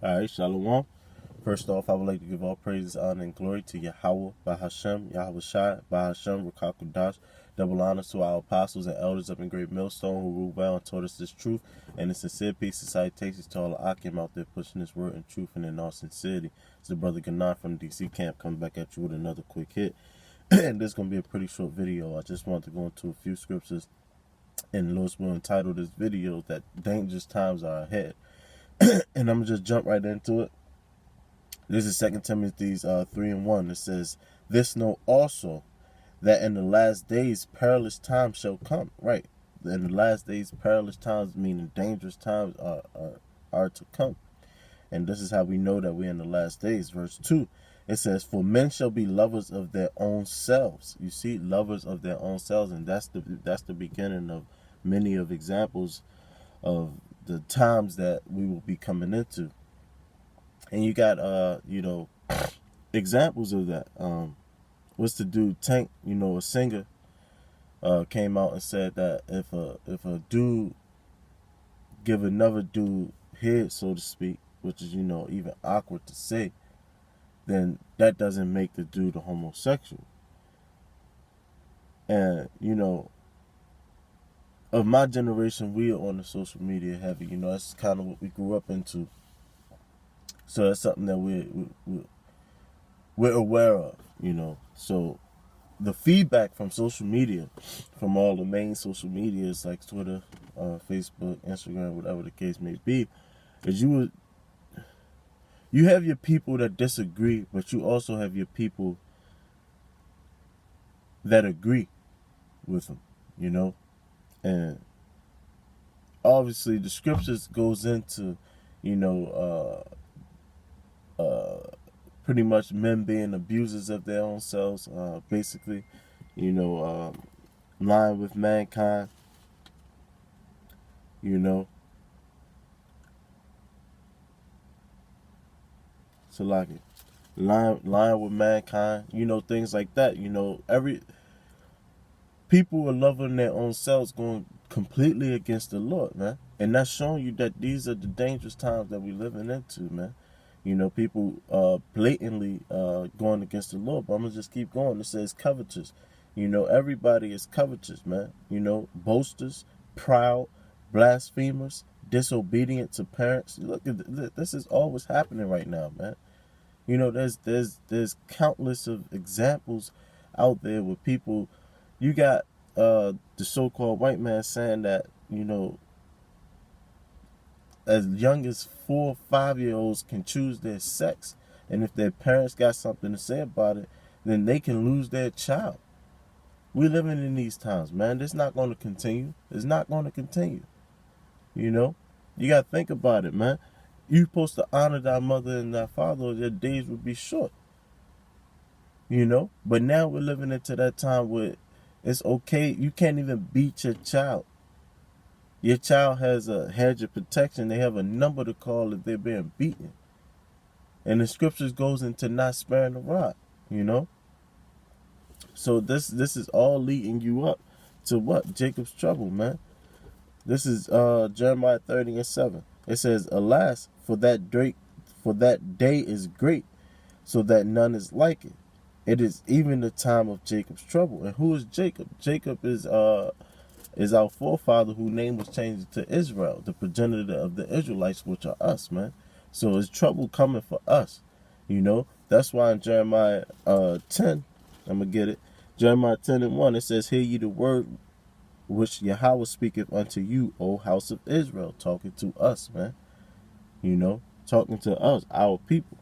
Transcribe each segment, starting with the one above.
All right, Shalom. First off, I would like to give all praises, honor, and glory to Yahweh, Bahashem, Yahweh Shai, Bahashem, Rakakudash. Double honors to our apostles and elders up in Great Millstone who ruled well and taught us this truth. And a sincere peace and salutations to all the Akim out there pushing this word and truth and in all sincerity. It's the brother Ganar from the DC camp coming back at you with another quick hit. And this is going to be a pretty short video. I just want to go into a few scriptures and Lewis will entitle this video that dangerous times are ahead. And I'm going to just jump right into it. This is 2 Timothy 3:1. It says, "This know also, that in the last days perilous times shall come." Right. In the last days, perilous times, meaning dangerous times, are to come. And this is how we know that we're in the last days. Verse 2, it says, "For men shall be lovers of their own selves." You see, lovers of their own selves. And that's the beginning of many of examples of the times that we will be coming into. And you got examples of that. What's the dude Tank, a singer, came out and said that if a dude give another dude head, so to speak, which is even awkward to say, then that doesn't make the dude a homosexual. And of my generation, we are on the social media heavy. That's kind of what we grew up into. So that's something that we're aware of. So the feedback from social media, from all the main social medias like Twitter, Facebook, Instagram, whatever the case may be, is you have your people that disagree, but you also have your people that agree with them, and obviously the scriptures goes into, pretty much men being abusers of their own selves, basically, lying with mankind, so like lying with mankind, things like that. Every people are loving their own selves, going completely against the Lord, man. And that's showing you that these are the dangerous times that we're living into, man. People blatantly going against the Lord. But I'm going to just keep going. It says covetous. Everybody is covetous, man. Boasters, proud, blasphemers, disobedient to parents. Look at this is always happening right now, man. There's countless of examples out there with people. You got the so-called white man saying that, as young as 4 or 5-year-olds can choose their sex, and if their parents got something to say about it, then they can lose their child. We're living in these times, man. It's not going to continue. It's not going to continue. You got to think about it, man. You're supposed to honor thy mother and thy father, or their days would be short. But now we're living into that time where it's okay. You can't even beat your child. Your child has a hedge of protection. They have a number to call if they're being beaten. And the scriptures goes into not sparing the rod, So this is all leading you up to what? Jacob's trouble, man. This is Jeremiah 30:7. It says, "Alas, for that day is great, so that none is like it. It is even the time of Jacob's trouble." And who is Jacob? Jacob is our forefather, whose name was changed to Israel, the progenitor of the Israelites, which are us, man. So it's trouble coming for us, That's why in Jeremiah 10, I'm going to get it. Jeremiah 10:1, it says, "Hear ye the word which Yahweh speaketh unto you, O house of Israel," talking to us, man. Talking to us, our people.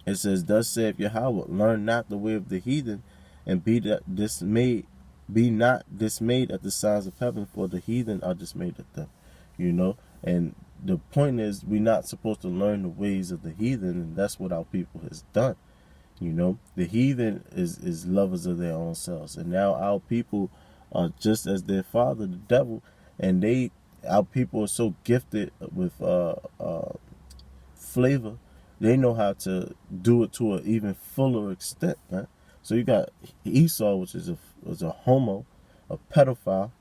It says, "Thus saith Yahweh, learn not the way of the heathen, and be not dismayed at the signs of heaven, for the heathen are dismayed at them." And the point is, we're not supposed to learn the ways of the heathen, and that's what our people has done. The heathen is lovers of their own selves, and now our people are just as their father, the devil, and our people are so gifted with flavor. They know how to do it to an even fuller extent, man. So you got Esau, which is a homo, a pedophile,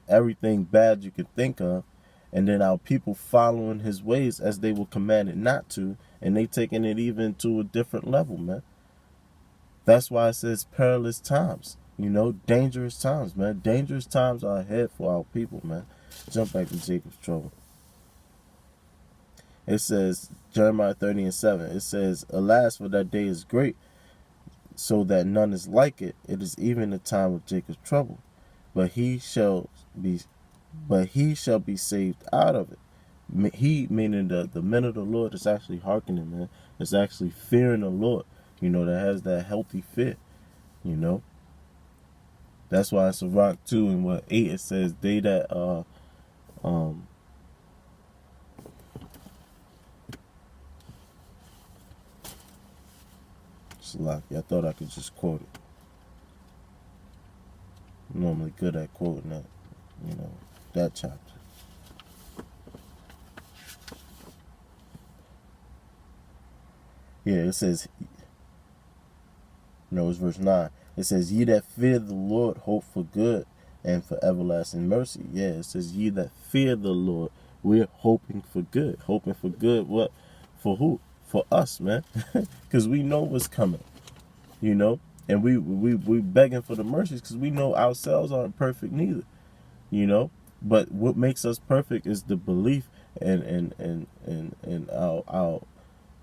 everything bad you could think of. And then our people following his ways as they were commanded not to, and they taking it even to a different level, man. That's why it says perilous times, dangerous times, man. Dangerous times are ahead for our people, man. Jump back to Jacob's trouble. It says, Jeremiah 30:7, it says, alas, for that day is great, so that none is like it. It is even the time of Jacob's trouble. But he shall be saved out of it. He, meaning the men of the Lord, is actually hearkening, man. It's actually fearing the Lord, that has that healthy fear, That's why in Sirach 2 and 8 it says, they that I thought I could just quote it. I'm normally good at quoting that, that chapter. Yeah, it says, it's verse 9. It says, ye that fear the Lord hope for good and for everlasting mercy. Yeah, it says, ye that fear the Lord, we're hoping for good. Hoping for good, what? For who? For us, man. Because we know what's coming, And we begging for the mercies because we know ourselves aren't perfect neither, But what makes us perfect is the belief and our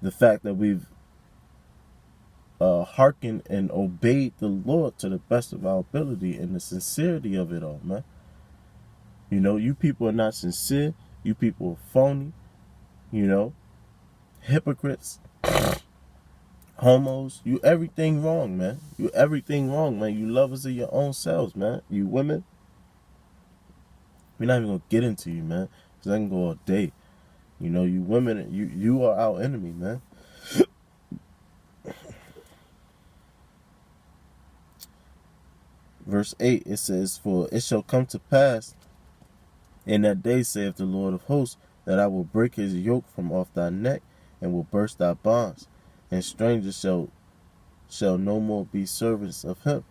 the fact that we've hearkened and obeyed the Lord to the best of our ability and the sincerity of it all, man. You people are not sincere. You people are phony. Hypocrites, homos. You everything wrong, man. You everything wrong, man. You lovers of your own selves, man. You women. We're not even gonna get into you, man, because I can go all day. You women, you are our enemy, man. Verse 8, it says, for it shall come to pass in that day, saith the Lord of hosts, that I will break his yoke from off thy neck, and will burst thy bonds, and strangers shall no more be servants of him.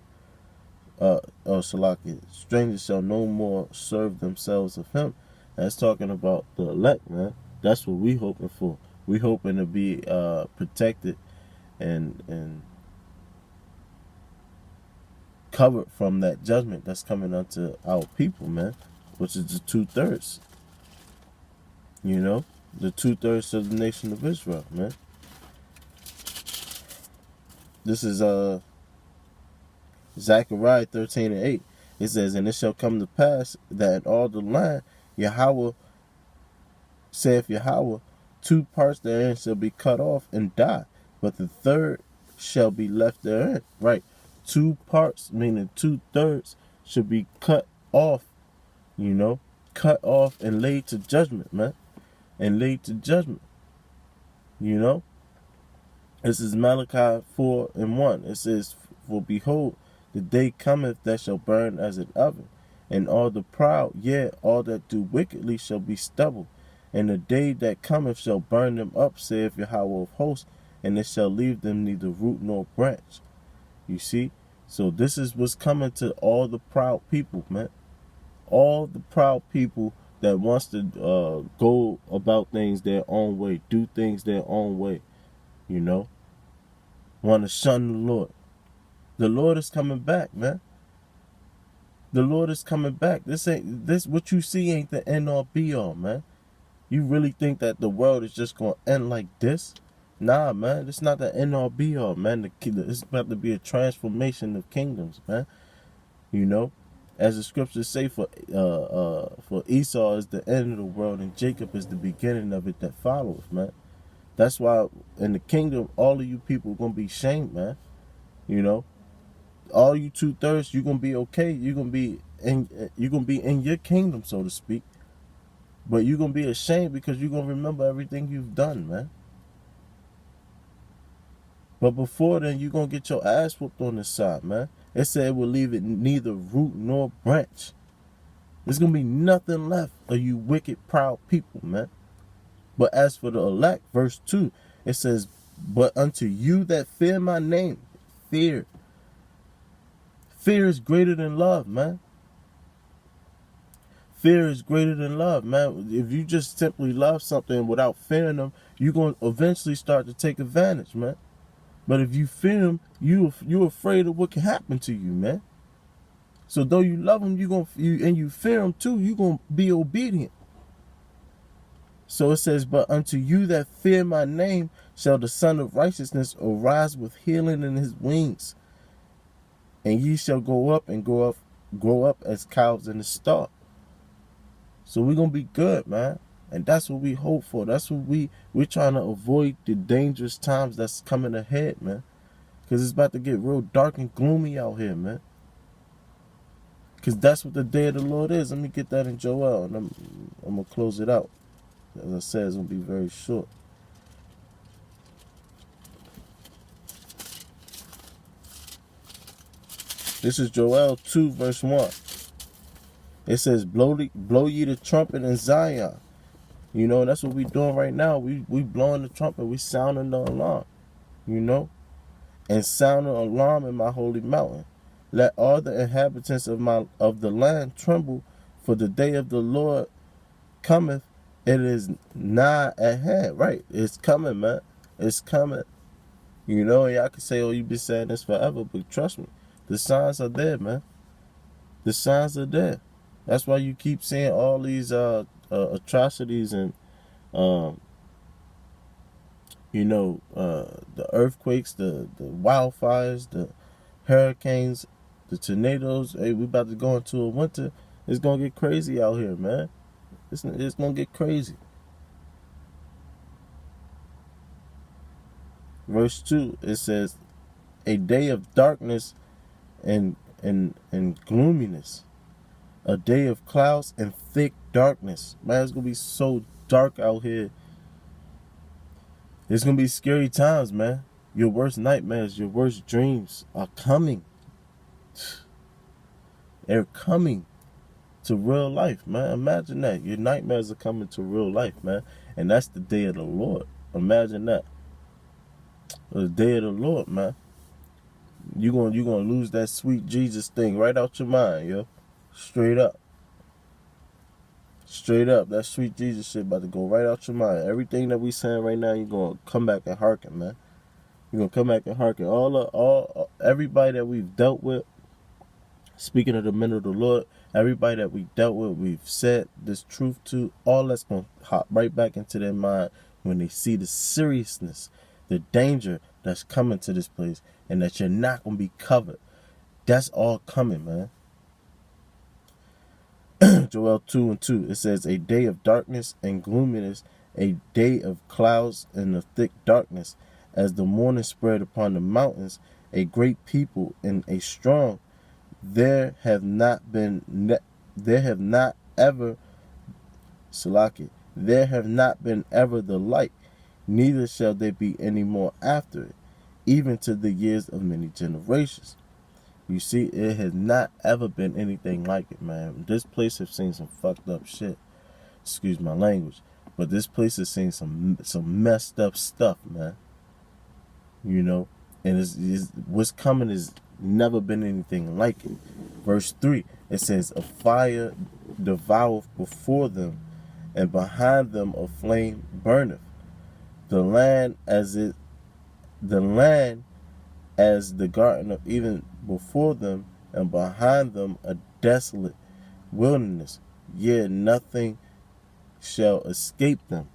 Strangers shall no more serve themselves of him. That's talking about the elect, man. That's what we hoping for. We hoping to be protected and covered from that judgment that's coming unto our people, man, which is the 2/3. The 2/3 of the nation of Israel, man. This is Zechariah 13:8. It says, and it shall come to pass that in all the land, Yahweh, saith Yahweh, 2 parts therein shall be cut off and die, but the third shall be left therein. Right. 2 parts, meaning 2/3, should be cut off, cut off and laid to judgment, man. And laid to judgment. This is Malachi 4:1. It says, for behold, the day cometh that shall burn as an oven, and all the proud, yea, all that do wickedly shall be stubble. And the day that cometh shall burn them up, saith Yahweh of hosts, and it shall leave them neither root nor branch. You see? So this is what's coming to all the proud people, man. All the proud people that wants to go about things their own way, do things their own way, want to shun the Lord. The Lord is coming back, man. The Lord is coming back. This what you see ain't the end all be all, man. You really think that the world is just gonna end like this? Nah, man. It's not the end all be all, man. It's about to be a transformation of kingdoms, man. As the scriptures say, for Esau is the end of the world and Jacob is the beginning of it that follows, man. That's why in the kingdom, all of you people are gonna be shamed, man. All you 2/3, you're gonna be okay. You're gonna be in your kingdom, so to speak. But you're gonna be ashamed because you're gonna remember everything you've done, man. But before then, you're gonna get your ass whooped on this side, man. It said it will leave it neither root nor branch. There's gonna be nothing left of you wicked, proud people, man. But as for the elect, verse 2, it says, but unto you that fear my name, fear. Fear is greater than love, man. fear is greater than love, man. If you just simply love something without fearing them, you're going to eventually start to take advantage, man. But if you fear them, you're afraid of what can happen to you, man. So though you love them, and you fear them too, you're going to be obedient. So it says, but unto you that fear my name shall the Son of Righteousness arise with healing in his wings. And ye shall grow up as cows in the stall. So we're going to be good, man. And that's what we hope for. That's what we're trying to avoid, the dangerous times that's coming ahead, man. Because it's about to get real dark and gloomy out here, man. Because that's what the day of the Lord is. Let me get that in Joel, and I'm going to close it out. As I said, it's going to be very short. This is Joel 2, verse 1. It says, blow ye the trumpet in Zion. You know, that's what we doing right now. We blowing the trumpet. We sounding the alarm. You know? And sound an alarm in my holy mountain. Let all the inhabitants of the land tremble, for the day of the Lord cometh. It is nigh at hand. Right. It's coming, man. It's coming. You know, y'all can say, oh, you've been saying this forever, but trust me, the signs are there, man. The signs are there. That's why you keep seeing all these atrocities and, the earthquakes, the wildfires, the hurricanes, the tornadoes. Hey, we about to go into a winter. It's going to get crazy out here, man. It's going to get crazy. Verse 2, it says, a day of darkness and gloominess. A day of clouds and thick darkness. Man, it's going to be so dark out here. It's going to be scary times, man. Your worst nightmares, your worst dreams are coming. They're coming to real life, man. Imagine that. Your nightmares are coming to real life, man. And that's the day of the Lord. Imagine that. The day of the Lord, man. You're gonna lose that sweet Jesus thing right out your mind, yo. Straight up. Straight up. That sweet Jesus shit about to go right out your mind. Everything that we saying right now, you're gonna come back and hearken, man. You're gonna come back and hearken. Everybody that we've dealt with, speaking of the men of the Lord, everybody that we dealt with, we've said this truth to, all that's gonna hop right back into their mind when they see the seriousness, the danger that's coming to this place, and that you're not gonna be covered. That's all coming, man. Joel 2 and 2, it says, a day of darkness and gloominess, a day of clouds and of thick darkness, as the morning spread upon the mountains, a great people and a strong. There have not ever the like, neither shall there be any more after it, even to the years of many generations. You see, it has not ever been anything like it, man. This place has seen some fucked up shit. Excuse my language. But this place has seen some messed up stuff, man. You know? And what's coming is never been anything like it. Verse 3, it says, a fire devoureth before them, and behind them a flame burneth. The land as the garden of Eden before them, and behind them a desolate wilderness. Yet nothing shall escape them.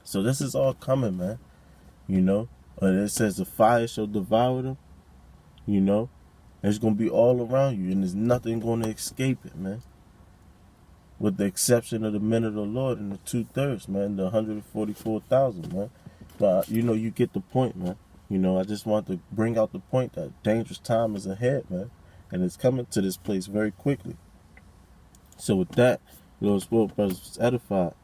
So this is all coming, man. You know? And it says the fire shall devour them. You know? It's going to be all around you, and there's nothing going to escape it, man. With the exception of the men of the Lord and the 2/3, man, the 144,000, man. But, you know, you get the point, man. You know, I just want to bring out the point that dangerous time is ahead, man. And it's coming to this place very quickly. So with that, Lord's spoke, brothers, edified.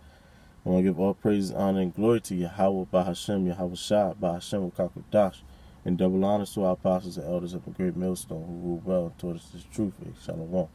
I want to give all praise, honor, and glory to Yahweh, Bahashem, Yahweh Shah, Bahashem, Kakadash, and double honors to our apostles and elders of the great millstone who ruled well and taught us this truth. Shalom.